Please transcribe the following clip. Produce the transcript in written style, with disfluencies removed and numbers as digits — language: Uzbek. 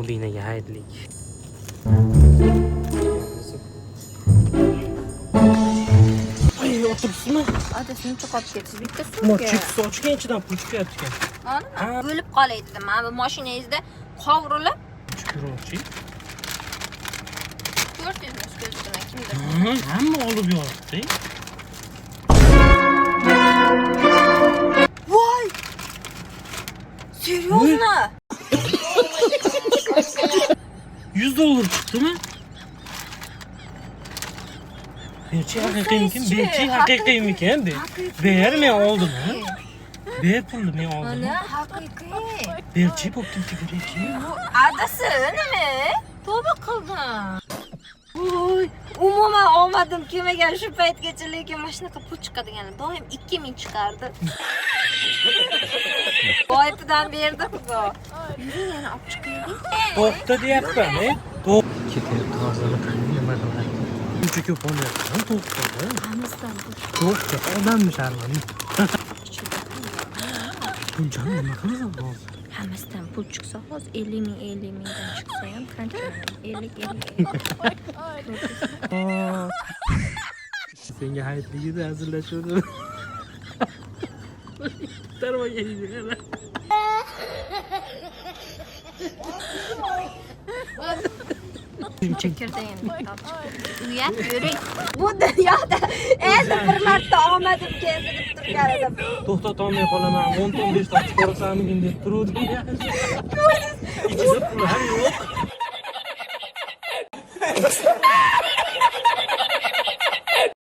Mubinaga hayırlıyk. Ay otursunma. Adasini chiqarib ketdi. Bitta Mo sumka. chekisi ochgan ichidan pul chiqyapti. Mana bo'lib qolay dedim. Mana bu mashinangizda qovurilib Chiqiruvchi. ko'rdingiz ko'zdan kimdir. Hamma olib yotdi. Voy! Серьезно? $100 chiqdimi? Berchi haqiqiymikan? Berchi haqiqiymikan? Ber, men oldim. Ber pulni men oldim. Mana haqiqiy. Berchi bo'pti berchi. Adasi nima? Tavba qildim. Voy, umuman olmadim kelmagan shu paytgacha, lekin mana shunaqa pul chiqadigan. Doim 2000 chiqardi. Boyatidan berdi xudo. Yuring yana olib chiqaylik. To'xta deyapman, Ketyapti hozir qanday nima qilyapti? Buncha ko'p olyapsan, to'xta. Hammasidan pul To'xta, odamni sharmani. Bunchani nima qilasan hozir? Hammasidan pul chiqsa hozir 50 mingdan chiqsa ham qancha? 50. Senga hayitligida hazillashuvdim. Tarvaga yeydi. Chekirdayim. Uyat yuring. Bu dunyoda endi bir marta omadim keldi deb turgan edim. To'xtatolmay qolaman. 10 15 ta chiqarasanmigin deb turuvdim. Ichida pul ham yo'q.